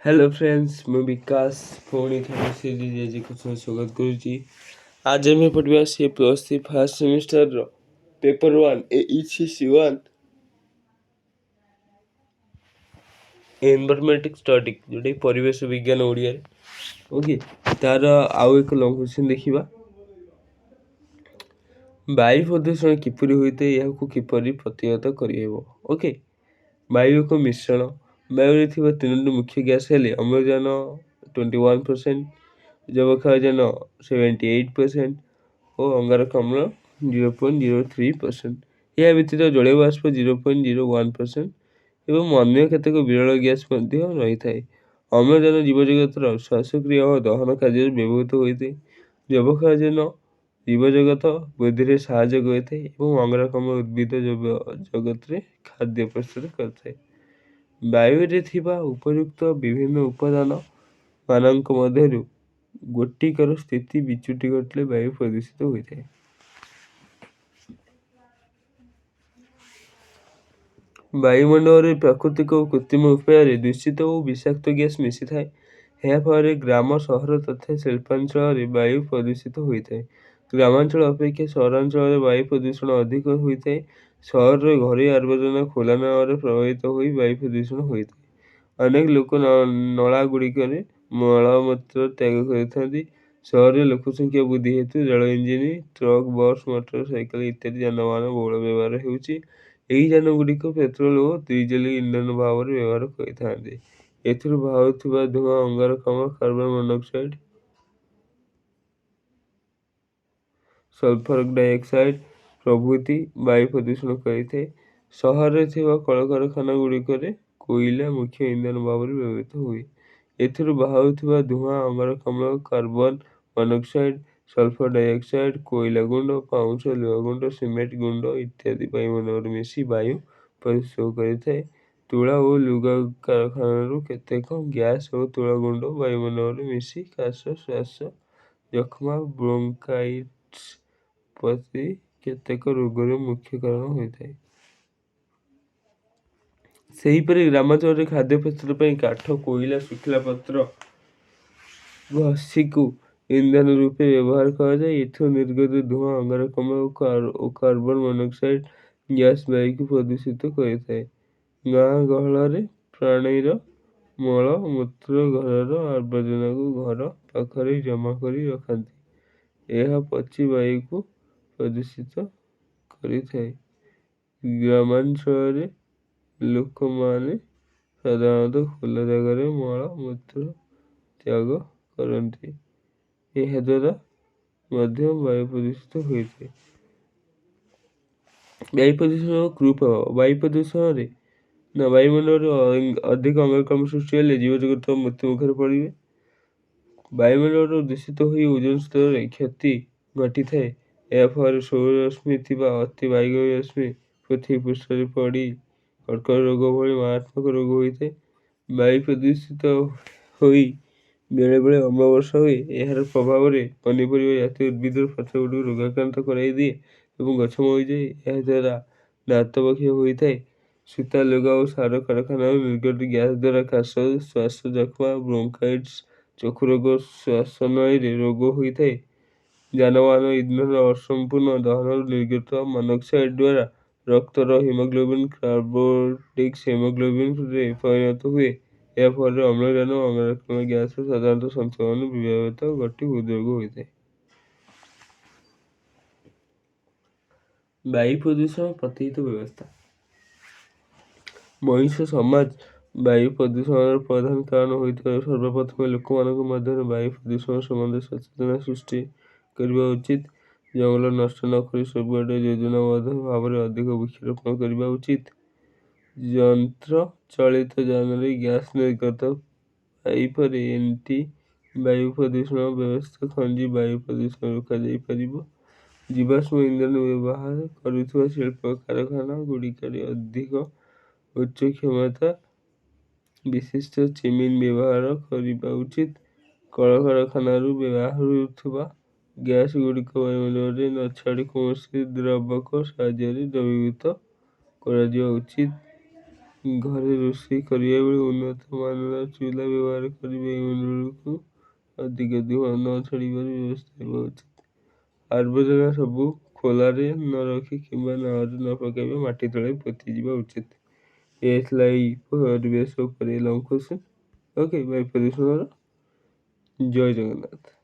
Hello friends ମୁଁ ବିକାଶ ପୁଣି ଥରେ ସିରିଜ୍ ଏଜୁକେସନ୍ ସ୍ୱାଗତ କରୁଛି। ଆଜି ଆମେ ପଢ଼ିବା ସେ ପ୍ଲସ୍ ଥ୍ରୀ ଫାର୍ଷ୍ଟ ସେମିଷ୍ଟରର ପେପର୍ 1 ECC1 ଏନଭାରମେଣ୍ଟିକ୍ ଷ୍ଟଡି ଯେଉଁଟାକି ପରିବେଶ ବିଜ୍ଞାନ ଓଡ଼ିଆରେ। ଓକେ, ତାର ଆଉ ଏକ ଲଙ୍ଗ କ୍ୱେଶ୍ଚିନ୍ ଦେଖିବା। ବାୟୁ ପ୍ରଦୂଷଣ କିପରି ହୋଇଥାଏ, ଏହାକୁ କିପରି ପ୍ରତିହତ କରିହେବ। ଓକେ, ବାୟୁ ଏକ ମିଶ୍ରଣ। ବାୟୁରେ ଥିବା ତିନୋଟି ମୁଖ୍ୟ ଗ୍ୟାସ୍ ହେଲେ ଅମ୍ଳଜାନ 21%, ଯବକ୍ଷାରଜାନ 78% ଓ ଅଙ୍ଗାରକାମ୍ଳ 0.03%। ଏହା ବ୍ୟତୀତ ଜଳୀୟ ବାଷ୍ପ 0.01% ଏବଂ ଅନ୍ୟ କେତେକ ବିରଳ ଗ୍ୟାସ୍ ମଧ୍ୟ ରହିଥାଏ। ଅମ୍ଳଜାନ ଜୀବଜଗତର ଶ୍ୱାସକ୍ରିୟା ଓ ଦହନ କାର୍ଯ୍ୟରେ ବ୍ୟବହୃତ ହୋଇଥାଏ। ଯବକ୍ଷାରଜାନ ଜୀବଜଗତ ବୃଦ୍ଧିରେ ସାହାଯ୍ୟ କରିଥାଏ ଏବଂ ଅଙ୍ଗାରକାମ୍ଳ ଉଦ୍ଭିଦ ଜଗତରେ ଖାଦ୍ୟ ପ୍ରସ୍ତୁତ କରିଥାଏ। ବାୟୁରେ ଥିବା ଉପଯୁକ୍ତ ବିଭିନ୍ନ ଉପାଦାନ ମାନଙ୍କ ମଧ୍ୟରୁ ଗୋଟିକର ସ୍ଥିତି ବିଚ୍ୟୁତି ଘଟିଲେ ବାୟୁ ପ୍ରଦୂଷିତ ହୋଇଥାଏ। ବାୟୁମଣ୍ଡଳରେ ପ୍ରାକୃତିକ ଓ କୃତ୍ରିମ ଉପାୟରେ ଦୂଷିତ ଓ ବିଷାକ୍ତ ଗ୍ୟାସ୍ ମିଶିଥାଏ। ଏହା ଫଳରେ ଗ୍ରାମ, ସହର ତଥା ଶିଳ୍ପାଞ୍ଚଳରେ ବାୟୁ ପ୍ରଦୂଷିତ ହୋଇଥାଏ। ଗ୍ରାମାଞ୍ଚଳ ଅପେକ୍ଷା ସହରାଞ୍ଚଳରେ ବାୟୁ ପ୍ରଦୂଷଣ ଅଧିକ ହୋଇଥାଏ। ସହରରେ ଘରୋଇ ଆବର୍ଜନା ଖୋଲା ନାଳରେ ପ୍ରବାହିତ ହୋଇ ବାୟୁ ପ୍ରଦୂଷଣ ହୋଇଥାଏ। ଅନେକ ଲୋକ ନଳାଗୁଡ଼ିକରେ ମଳମୂତ୍ର ତ୍ୟାଗ କରିଥାନ୍ତି। ସହରରେ ଲୋକସଂଖ୍ୟା ବୃଦ୍ଧି ହେତୁ ରେଳ engine, truck, bus, motor cycle ଇତ୍ୟାଦି ଯାନବାହନ ବହୁଳ ବ୍ୟବହାର ହେଉଛି। ଏହି ଯାନଗୁଡ଼ିକ ପେଟ୍ରୋଲ ଓ ଡିଜେଲ ଇନ୍ଧନ ଭାବରେ ବ୍ୟବହାର କରିଥାନ୍ତି। ଏଥିରୁ ବାହାରୁଥିବା ଧୂଆଁ ଅଙ୍ଗାରକାମ୍ଳ, କାର୍ବନ ମନୋକ୍ସାଇଡ୍, ସଲଫର ଡାଇଅକ୍ସାଇଡ୍ ପ୍ରଭୃତି ବାୟୁ ପ୍ରଦୂଷଣ କରିଥାଏ। ସହରରେ ଥିବା କଳକାରଖାନାଗୁଡ଼ିକରେ କୋଇଲା ମୁଖ୍ୟ ଇନ୍ଧନ ଭାବରେ ବ୍ୟବହୃତ ହୁଏ। ଏଥିରୁ ବାହାରୁଥିବା ଧୂଆଁ ଅଙ୍ଗାରକାମ୍ଳ, କାର୍ବନ ମନୋକ୍ସାଇଡ୍, ସଲଫର ଡାଇଅକ୍ସାଇଡ୍, କୋଇଲା ଗୁଣ୍ଡ, ପାଉଁଶ, ଲୁହା ଗୁଣ୍ଡ, ସିମେଣ୍ଟ ଗୁଣ୍ଡ ଇତ୍ୟାଦି ବାୟୁମଣ୍ଡଳରେ ମିଶି ବାୟୁ ପ୍ରଦୂଷିତ କରିଥାଏ। ତୁଳା ଓ ଲୁଗା କାରଖାନାରୁ କେତେକ ଗ୍ୟାସ୍ ଓ ତୁଳା ଗୁଣ୍ଡ ବାୟୁମଣ୍ଡଳରେ ମିଶି କାଶ, ଶ୍ୱାସ ଯକ୍ଷ୍ମା, ବ୍ରୋଙ୍କାଇଟିସ୍ ପରି କେତେକ ରୋଗର ମୁଖ୍ୟ କାରଣ ହୋଇଥାଏ। ସେହିପରି ଗ୍ରାମାଞ୍ଚଳରେ ଖାଦ୍ୟ ପ୍ରସ୍ତୁତ ପାଇଁ କାଠ, କୋଇଲା, ଶୁଖିଲା ପତ୍ର, ଘଷିକୁ ଇନ୍ଧନ ରୂପେ ବ୍ୟବହାର କରାଯାଏ। ଏଥିରୁ ନିର୍ଗତ ଧୂଆଁ ଅଙ୍ଗାରକାମ୍ଳ ଓ କାର୍ବନ ମନୋକ୍ସାଇଡ୍ ଗ୍ୟାସ୍ ବାୟୁକୁ ପ୍ରଦୂଷିତ କରିଥାଏ। ଗାଁ ଗହଳରେ ପ୍ରାଣୀର ମଳ ମୂତ୍ର ଘରର ଆବର୍ଜନାକୁ ଘର ପାଖରେ ଜମା କରି ରଖନ୍ତି। ଏହା ପଚି ବାୟୁକୁ ପ୍ରଦୂଷିତ କରିଥାଏ। ଗ୍ରାମାଞ୍ଚଳରେ ଲୋକମାନେ ସାଧାରଣତଃ ଖୋଲା ଜାଗାରେ ମଳ ମୂତ୍ର ତ୍ୟାଗ କରନ୍ତି। ଏହାଦ୍ୱାରା ମଧ୍ୟ ବାୟୁ ପ୍ରଦୂଷିତ ହୋଇଥାଏ। ବାୟୁ ପ୍ରଦୂଷଣ କୁପ୍ରଭାବ। ବାୟୁ ପ୍ରଦୂଷଣରେ ବାୟୁମଣ୍ଡଳରେ ଅଧିକ ଅଙ୍ଗାରକାମ୍ଳ ସୃଷ୍ଟି ହେଲେ ଜୀବଜଗତ ମୃତ୍ୟୁ ମୁଖରେ ପଡ଼ିବେ। ବାୟୁମଣ୍ଡଳ ଦୂଷିତ ହୋଇ ଓଜୋନ ସ୍ତରରେ କ୍ଷତି ଘଟିଥାଏ। ଏହା ଫଳରେ ସୌରରଶ୍ମି ଥିବା ଅତି ବାଇଗଣୀ ରଶ୍ମି ପୃଥିବୀ ପୃଷ୍ଠରେ ପଡ଼ି କର୍କଟ ରୋଗ ଭଳି ମାରାତ୍ମକ ରୋଗ ହୋଇଥାଏ। ବାୟୁ ପ୍ରଦୂଷିତ ହୋଇ ବେଳେବେଳେ ଅମ୍ଳବର୍ଷା ହୁଏ। ଏହାର ପ୍ରଭାବରେ ପନିପରିବା ଜାତୀୟ ଉଦ୍ଭିଦର ପତ୍ରଗୁଡ଼ିକୁ ରୋଗାକ୍ରାନ୍ତ କରାଇଦିଏ ଏବଂ ଗଛ ମରିଯାଏ। ଏହାଦ୍ୱାରା ଦାନ୍ତବକ୍ଷ ହୋଇଥାଏ। ସୂତା, ଲୁଗା ଓ ସାର କାରଖାନାରୁ ନିର୍ଗତ ଗ୍ୟାସ୍ ଦ୍ୱାରା କାଶ, ଶ୍ୱାସ ଯକ୍ଷ୍ମା, ବ୍ରୋଙ୍କାଇଟିସ୍, ଚକ୍ଷୁ ରୋଗ, ଶ୍ୱାସନଳୀରେ ରୋଗ ହୋଇଥାଏ। ଯାନବାହନ ଇନ୍ଧନର ଅସମ୍ପୂର୍ଣ୍ଣ ଦହନରୁ ନିର୍ଗତ ମନୋକ୍ସାଇଡ୍ ଦ୍ୱାରା ରକ୍ତର ହିମୋଗ୍ଲୋବିନ୍ କାର୍ବୋଟିକ୍ସ ହିମୋଗ୍ଲୋବିନରେ ପରିଣତ ହୁଏ। ଏହା ଫଳରେ ଅମ୍ଳଜାନ ଓ ଅଙ୍ଗାରକାମ୍ଳ ଗ୍ୟାସର ସାଧାରଣ ସନ୍ତୁଳନ ବିବ୍ରତ ଘଟି ହୃଦରୋଗ ହୋଇଥାଏ। ବାୟୁ ପ୍ରଦୂଷଣ ପ୍ରତିରୋଧ ବ୍ୟବସ୍ଥା। ମଣିଷ ସମାଜ ବାୟୁ ପ୍ରଦୂଷଣର ପ୍ରଧାନ କାରଣ ହୋଇଥିବାରୁ ସର୍ବପ୍ରଥମେ ଲୋକମାନଙ୍କ ମଧ୍ୟରେ ବାୟୁ ପ୍ରଦୂଷଣ ସମ୍ବନ୍ଧରେ ସଚେତନତା ସୃଷ୍ଟି କରିବା ଉଚିତ। ଜଙ୍ଗଲ ନଷ୍ଟ ନ କରି ସବୁଆଡ଼େ ଯୋଜନାବଦ୍ଧ ଭାବରେ ଅଧିକ ବୃକ୍ଷରୋପଣ କରିବା ଉଚିତ। ଯନ୍ତ୍ର ଚାଳିତ ଯାନରେ ଗ୍ୟାସ୍ ନିର୍ଗତ ପାଇପରେ ଏଣ୍ଟି ବାୟୁ ପ୍ରଦୂଷଣ ବ୍ୟବସ୍ଥା ଖଞ୍ଜି ବାୟୁ ପ୍ରଦୂଷଣ ରୋକାଯାଇପାରିବ। ଜୀବାଶ୍ମ ଇନ୍ଧନ ବ୍ୟବହାର କରୁଥିବା ଶିଳ୍ପ କାରଖାନା ଗୁଡ଼ିକରେ ଅଧିକ ଉଚ୍ଚ କ୍ଷମତା ବିଶିଷ୍ଟ ଚିମିନି ବ୍ୟବହାର କରିବା ଉଚିତ। କଳକାରଖାନାରୁ ବାହାରୁଥିବା ଗ୍ୟାସ୍ ଗୁଡ଼ିକ ବାୟୁମଣ୍ଡଳରେ ନ ଛାଡ଼ି କୌଣସି ଦ୍ରାବକ ସାହାଯ୍ୟରେ ଦ୍ରବୀଭୂତ କରାଯିବା ଉଚିତ। ଘରେ ରୋଷେଇ କରିବା ବେଳେ ଉନ୍ନତ ମାନର ଚୁଲା ବ୍ୟବହାର କରି ବାୟୁମଣ୍ଡଳକୁ ଅଧିକ ଧୂଆଁ ନ ଛାଡ଼ିବାର ବ୍ୟବସ୍ଥା ହେବା ଉଚିତ। ଆବର୍ଜନା ସବୁ ଖୋଲାରେ ନ ରଖି କିମ୍ବା ନାଳରେ ନ ପକାଇବା ମାଟି ତଳେ ପୋତିଯିବା ଉଚିତ। ଏ ଥିଲା ଏଇ ପରିବେଶ ଉପରେ ଲଙ୍ଘ କୋଶ୍ଚିନ୍। ଓକେ, ବାୟୁ ପ୍ରଦୂଷଣର। ଜୟ ଜଗନ୍ନାଥ।